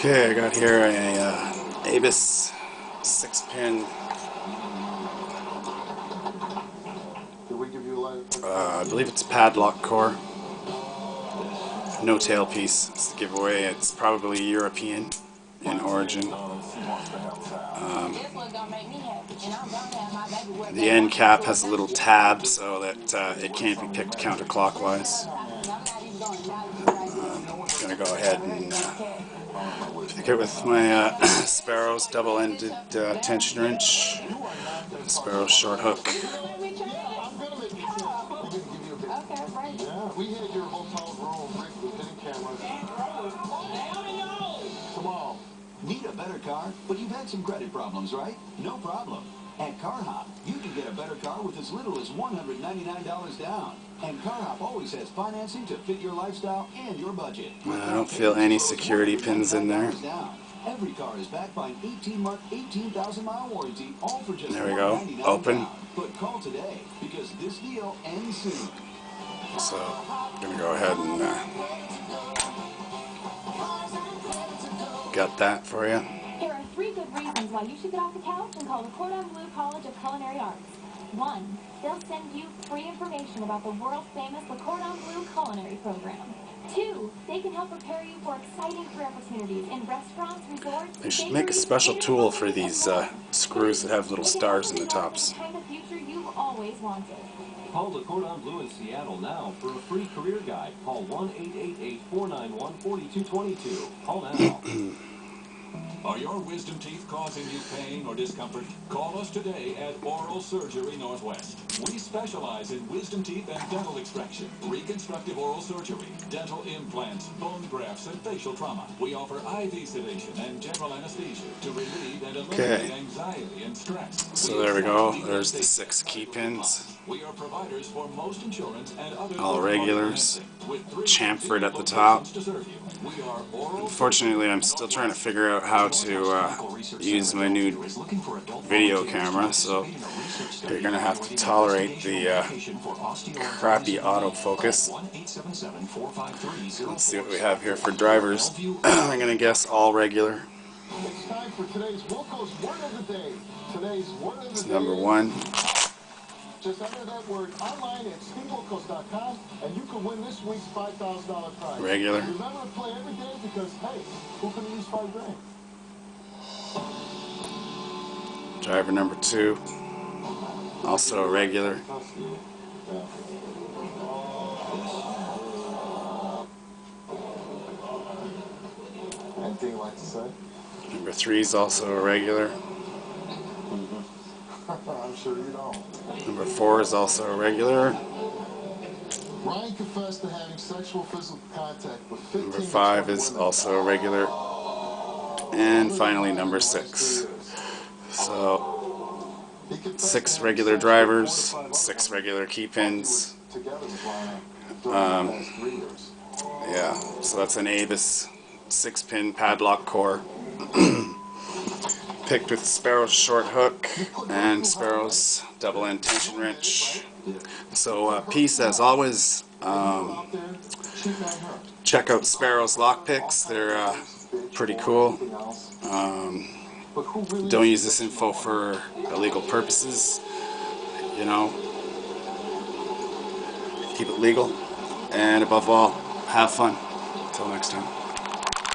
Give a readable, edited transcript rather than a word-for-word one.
Okay, I got here a ABUS 6-pin. I believe it's padlock core. No tailpiece. It's the giveaway. It's probably European in origin. The end cap has a little tab so that it can't be picked counterclockwise. I'm going to go ahead and pick it with my Sparrows double-ended tension wrench, Sparrows short hook. Need a better car? But you've had some credit problems, right? No problem. At CarHop, you can get a better car with as little as $199 down. And CarHop always has financing to fit your lifestyle and your budget. I don't feel any security pins in there. Every car is backed by an 18-month, 18,000-mile warranty, all for just there we go. Open. But call today because this deal ends soon. So I'm gonna go ahead and got that for you. Here are 3 good reasons why you should get off the couch and call the Cordon Bleu College of Culinary Arts. 1. They'll send you free information about the world-famous Le Cordon Bleu Culinary Program. 2. They can help prepare you for exciting career opportunities in restaurants, resorts. They should make a special tool for these screws that have little stars in the tops. Kind of future you've always wanted. Call the Cordon Bleu in Seattle now for a free career guide. Call 1-888-491-4222. Call now. Are your wisdom teeth causing you pain or discomfort? Call us today at Oral Surgery Northwest. We specialize in wisdom teeth and dental extraction, reconstructive oral surgery, dental implants, bone grafts, and facial trauma. We offer IV sedation and general anesthesia to relieve and eliminate anxiety and stress. So there we go. There's the 6 key pins. We are providers for most insurance and other all regulars. Chamfered at the top. Unfortunately, I'm still trying to figure out how to use my new video camera, so you're going to have to tolerate the crappy autofocus. Let's see what we have here for drivers. I'm going to guess all regular. It's number 1. Just enter that word online at steamboatcoast.com and you can win this week's $5,000 prize. Regular. Remember to play every day because, hey, who can use $5 grand? Driver number 2, also a regular. Anything you'd like to say? Number 3 is also a regular. I'm sure you don't. Number 4 is also a regular. Ryan confessed to having sexual physical contact with 15 Number 5 is also a regular. And finally number 6. So 6 regular drivers, 6 regular key pins. Yeah, so that's an ABUS 6-pin padlock core. Picked with Sparrows short hook and Sparrows double-end tension wrench. So peace as always. Check out Sparrows lockpicks. They're pretty cool. Don't use this info for illegal purposes. You know, keep it legal. And above all, have fun. Until next time.